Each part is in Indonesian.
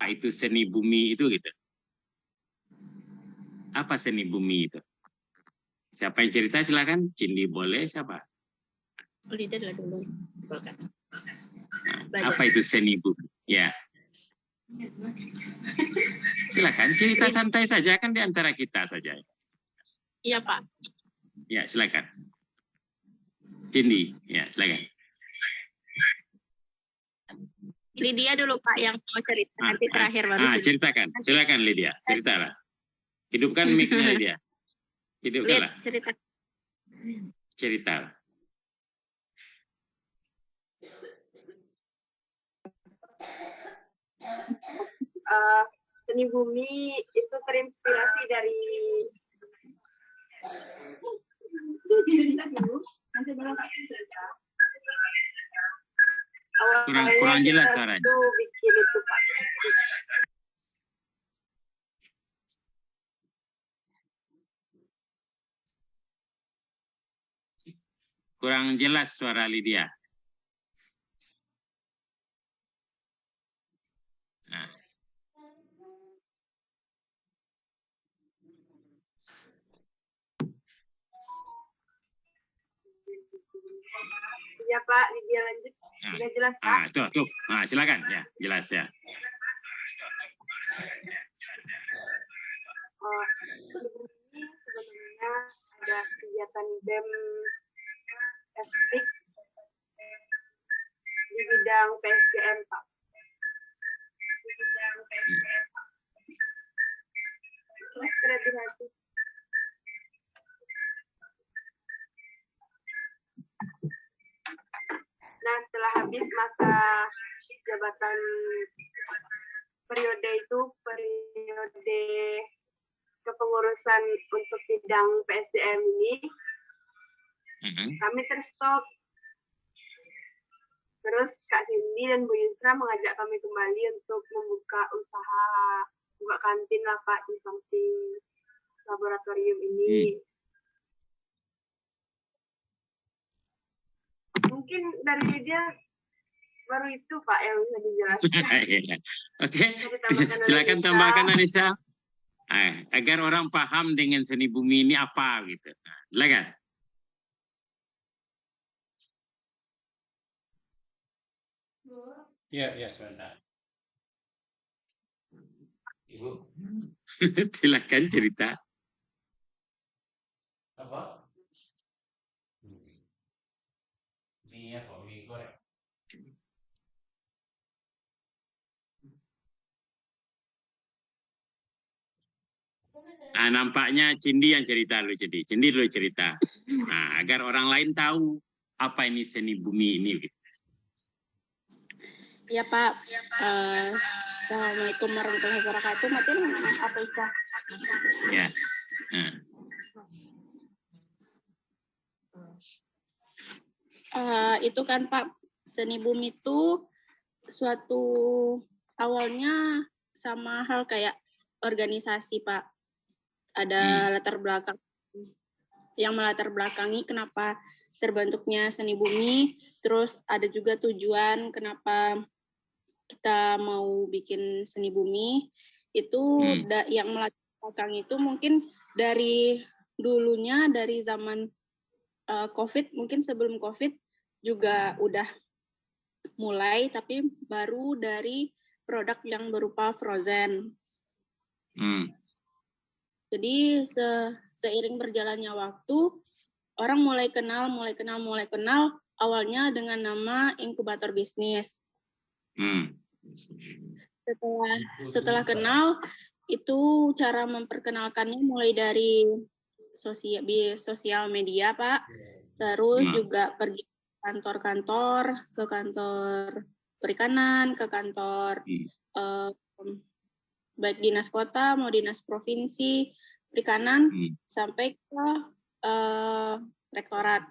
itu seni bumi itu gitu. Apa seni bumi itu? Siapa yang cerita silakan. Cindi boleh, siapa? Lidah dulu. Nah, apa itu seni bumi? Ya. Silakan cerita santai saja, kan di antara kita saja. Iya, Pak. Ya, silakan. Cindi, ya silakan. Lydia dulu Pak yang mau cerita, nanti terakhir baru ceritakan, silakan Lydia, ceritalah. Hidupkan mic-nya Lydia. Hidupkanlah. Cerita. Seni bumi itu terinspirasi dari kurang jelas suaranya. Bikin itu Pak. Kurang jelas suara Lydia. Nah. Iya Pak, Lydia lanjut. Sudah jelas Pak. Tuh. Silakan ya, jelas ya. Sebenarnya ada kegiatan BEM FPIK di bidang PSDM Pak. Nah, setelah habis masa jabatan periode kepengurusan untuk bidang PSDM ini, kami terstop. Terus Kak Cindy dan Bu Yusra mengajak kami kembali untuk membuka usaha, buka kantin lah Pak di samping laboratorium ini. Mungkin dari dia baru itu Pak yang bisa dijelaskan. Oke, silakan tambahkan Anissa. Agar orang paham dengan seni bumi ini apa gitu. Silakan. Ya, sebentar. Ibu. Silakan cerita. Apa? Mie apa? Mie goreng. Nampaknya Cindi yang cerita lu jadi. Cindi dulu cerita. Agar orang lain tahu apa ini seni bumi ini. Ya Pak. Assalamualaikum warahmatullahi wabarakatuh. Matin apa itu? Ya. Itu kan Pak, seni bumi itu suatu awalnya sama hal kayak organisasi Pak. Ada latar belakang yang melatar belakangi kenapa terbentuknya seni bumi, terus ada juga tujuan kenapa kita mau bikin seni bumi. Itu yang melatar belakang itu mungkin dari dulunya, dari zaman COVID, mungkin sebelum COVID juga udah mulai, tapi baru dari produk yang berupa frozen. Jadi seiring berjalannya waktu, orang mulai kenal, awalnya dengan nama inkubator bisnis. Setelah kenal, itu cara memperkenalkannya mulai dari sosial media, Pak. Terus juga pergi ke kantor-kantor, ke kantor perikanan, ke kantor baik dinas kota mau dinas provinsi perikanan, sampai ke rektorat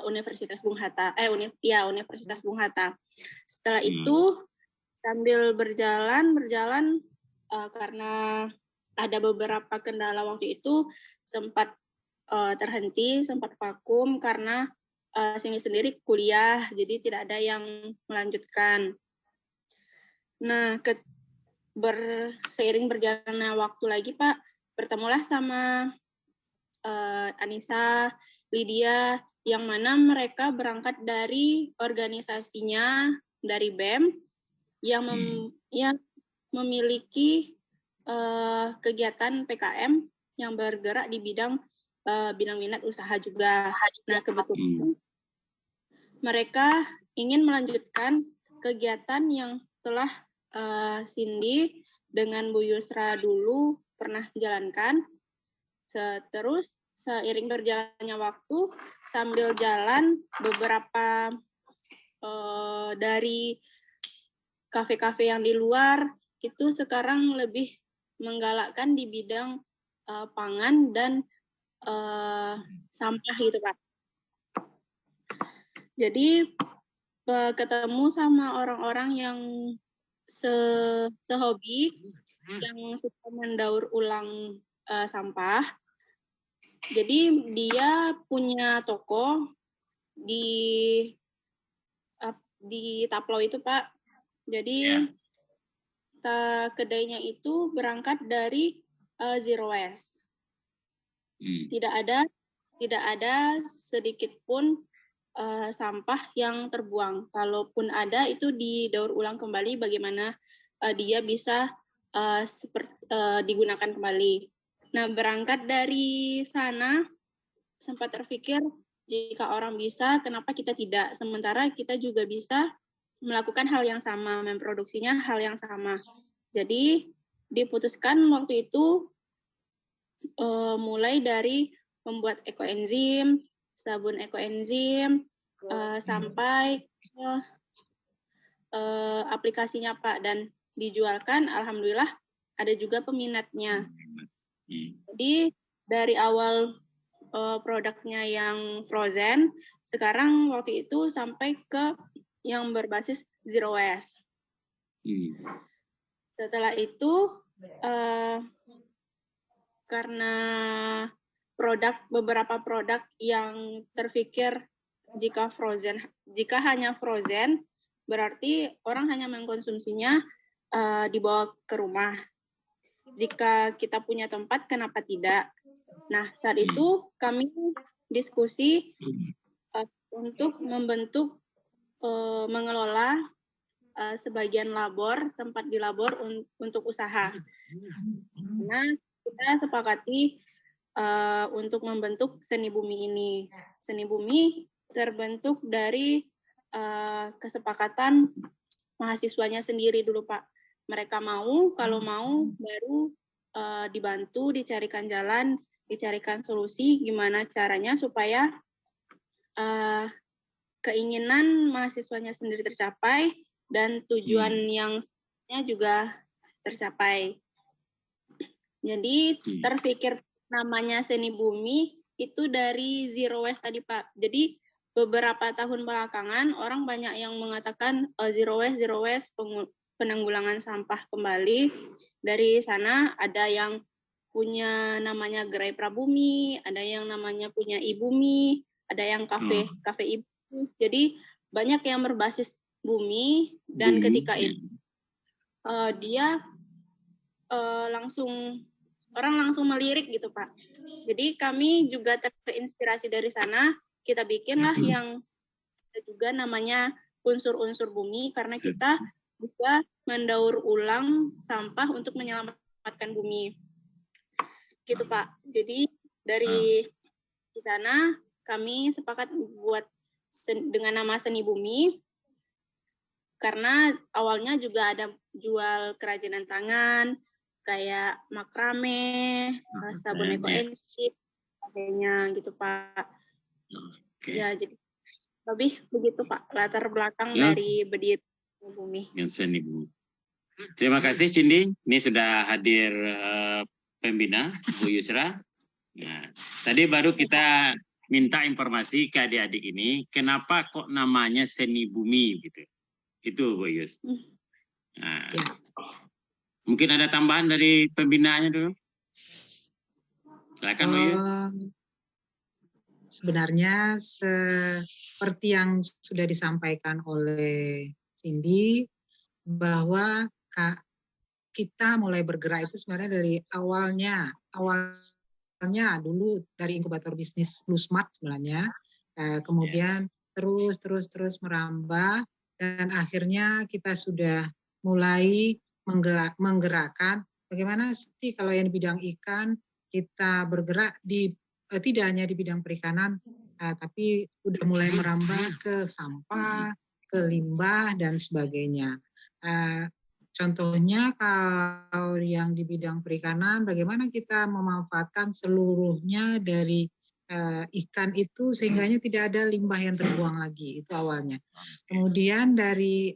Universitas Bung Hatta. Universitas Bung Hatta. Setelah itu sambil berjalan karena ada beberapa kendala waktu itu, sempat terhenti, sempat vakum karena sini sendiri kuliah, jadi tidak ada yang melanjutkan. Nah, seiring berjalannya waktu lagi Pak, bertemulah sama Anissa, Lydia, yang mana mereka berangkat dari organisasinya dari BEM yang memiliki kegiatan PKM yang bergerak di bidang minat usaha juga. Nah, kebetulan mereka ingin melanjutkan kegiatan yang telah Cindy dengan Bu Yusra dulu pernah jalankan. Terus seiring berjalannya waktu, sambil jalan beberapa dari kafe-kafe yang di luar itu sekarang lebih menggalakkan di bidang pangan dan sampah gitu Pak. Jadi ketemu sama orang-orang yang sehobi yang suka mendaur ulang sampah. Jadi dia punya toko di Taplo itu Pak. Jadi kedainya itu berangkat dari zero waste. Tidak ada sedikit pun sampah yang terbuang. Kalaupun ada itu didaur ulang kembali bagaimana dia bisa digunakan kembali. Nah, berangkat dari sana sempat terpikir jika orang bisa, kenapa kita tidak? Sementara kita juga bisa melakukan hal yang sama, memproduksinya hal yang sama. Jadi diputuskan waktu itu mulai dari membuat ekoenzim, sabun ekoenzim, sampai ke aplikasinya Pak, dan dijualkan, alhamdulillah ada juga peminatnya. Jadi dari awal produknya yang frozen, sekarang waktu itu sampai ke yang berbasis zero waste. Setelah itu karena beberapa produk yang terpikir jika hanya frozen, berarti orang hanya mengkonsumsinya dibawa ke rumah. Jika kita punya tempat, kenapa tidak? Nah, saat itu kami diskusi untuk membentuk, mengelola sebagian tempat di labor untuk usaha. Nah, kita sepakati untuk membentuk Seni Bumi ini. Seni Bumi terbentuk dari kesepakatan mahasiswanya sendiri dulu, Pak. Mereka mau, kalau mau baru dibantu, dicarikan jalan, dicarikan solusi gimana caranya supaya keinginan mahasiswanya sendiri tercapai dan tujuan yang sebenarnya juga tercapai. Jadi terpikir namanya Seni Bumi itu dari zero waste tadi Pak. Jadi beberapa tahun belakangan orang banyak yang mengatakan zero waste, penanggulangan sampah kembali. Dari sana ada yang punya namanya Gerai Prabumi, ada yang namanya punya Ibumi, ada yang kafe Ibumi. Jadi banyak yang berbasis bumi dan ketika itu dia orang langsung melirik gitu Pak. Jadi kami juga terinspirasi dari sana, kita bikinlah yang juga namanya unsur-unsur bumi karena kita juga mendaur ulang sampah untuk menyelamatkan bumi. Gitu Pak. Jadi dari di sana kami sepakat buat dengan nama Seni Bumi karena awalnya juga ada jual kerajinan tangan kayak makrame, sabun ekoenzim, sebagainya gitu Pak. Ya jadi lebih begitu Pak latar belakang dari berdiri Seni Bumi. Seni Bumi. Terima kasih Cindy. Ini sudah hadir pembina Bu Yusra. Nah, tadi baru kita minta informasi ke adik-adik ini, kenapa kok namanya Seni Bumi gitu. Itu Bu Yus. Nah, mungkin ada tambahan dari pembinanya dulu. Silakan Bu Yus. Sebenarnya seperti yang sudah disampaikan oleh Cindy, bahwa kita mulai bergerak itu sebenarnya dari awalnya dulu dari inkubator bisnis Blue Smart sebenarnya, kemudian terus merambah dan akhirnya kita sudah mulai menggerakkan bagaimana sih kalau yang di bidang ikan kita bergerak di tidak hanya di bidang perikanan tapi udah mulai merambah ke sampah, ke limbah dan sebagainya. Contohnya kalau yang di bidang perikanan, bagaimana kita memanfaatkan seluruhnya dari ikan itu sehingganya tidak ada limbah yang terbuang lagi, itu awalnya. Kemudian dari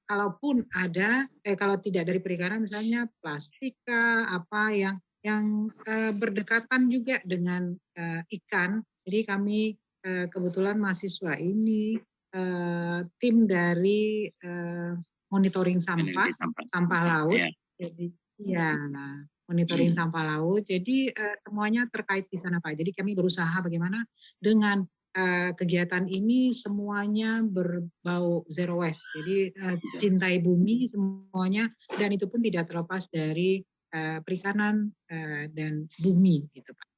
kalaupun ada, kalau tidak dari perikanan misalnya plastik apa yang berdekatan juga dengan ikan. Jadi kami kebetulan mahasiswa ini tim dari monitoring sampah laut. Jadi monitoring sampah laut. Jadi semuanya terkait di sana Pak. Jadi kami berusaha bagaimana dengan kegiatan ini semuanya berbau zero waste. Jadi cintai bumi semuanya dan itu pun tidak terlepas dari perikanan dan bumi gitu Pak.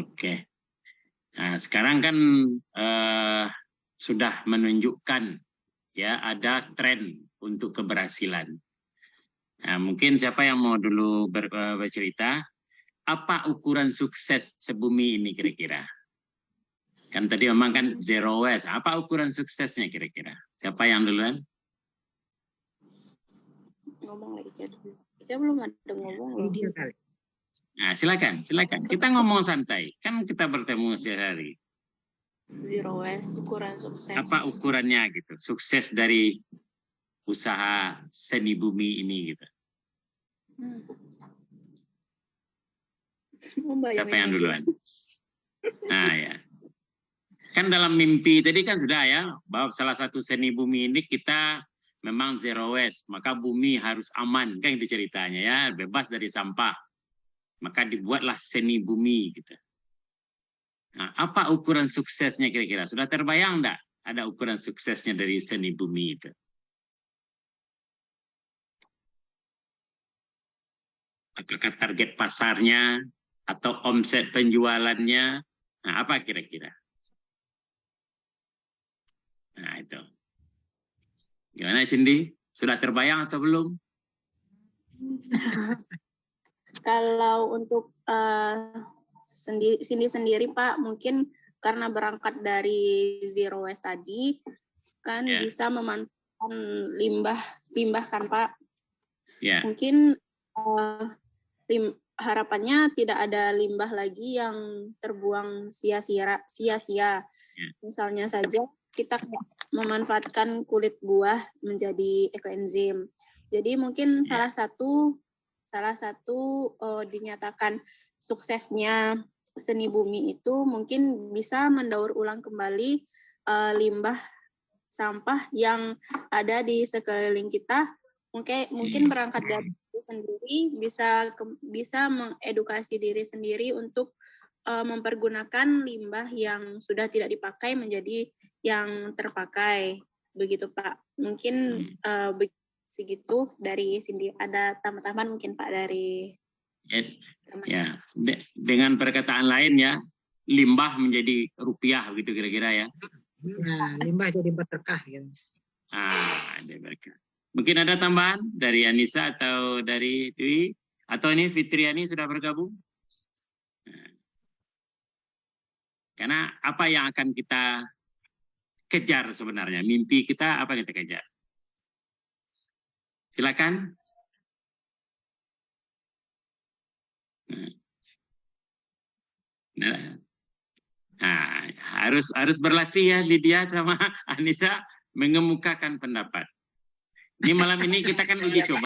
Oke. Nah, sekarang kan sudah menunjukkan ya ada tren untuk keberhasilan. Nah, mungkin siapa yang mau dulu bercerita, apa ukuran sukses sebumi ini kira-kira? Kan tadi memang kan zero waste, apa ukuran suksesnya kira-kira? Siapa yang duluan? Ngomong lagi jadi. Saya belum ada ngomong loh. Dia kali. Nah, silakan. Kita ngomong santai, kan kita bertemu sehari. Zero waste, ukuran sukses. Apa ukurannya gitu? Sukses dari usaha seni bumi ini gitu. Siapa yang duluan? Nah ya. Kan dalam mimpi tadi kan sudah ya, bahwa salah satu seni bumi ini kita memang zero waste, maka bumi harus aman, kan itu ceritanya ya, bebas dari sampah. Maka dibuatlah seni bumi gitu. Nah, apa ukuran suksesnya kira-kira? Sudah terbayang enggak ada ukuran suksesnya dari seni bumi itu? Apakah target pasarnya atau omset penjualannya? Nah, apa kira-kira? Nah, itu. Gimana Cindi? Sudah terbayang atau belum? Kalau untuk sendiri Pak, mungkin karena berangkat dari zero waste tadi, kan bisa memanfaatkan limbah kan Pak. Mungkin harapannya tidak ada limbah lagi yang terbuang sia-sia. Misalnya saja kita memanfaatkan kulit buah menjadi ekoenzim. Jadi mungkin salah satu dinyatakan suksesnya seni bumi itu mungkin bisa mendaur ulang kembali limbah sampah yang ada di sekeliling kita. Mungkin berangkat dari diri sendiri bisa mengedukasi diri sendiri untuk mempergunakan limbah yang sudah tidak dipakai menjadi yang terpakai, begitu Pak. Mungkin segitu dari Cindy. Ada tambahan mungkin Pak dari ya. Dengan perkataan lain ya, limbah menjadi rupiah gitu kira-kira ya. Nah, limbah jadi berkah gitu. Ada berkah. Mungkin ada tambahan dari Anissa atau dari Dwi atau ini Fitriani sudah bergabung? Karena apa yang akan kita kejar sebenarnya? Mimpi kita apa yang kita kejar? Silakan. Harus berlatih ya Lydia sama Anissa mengemukakan pendapat. Ini malam ini kita kan uji coba.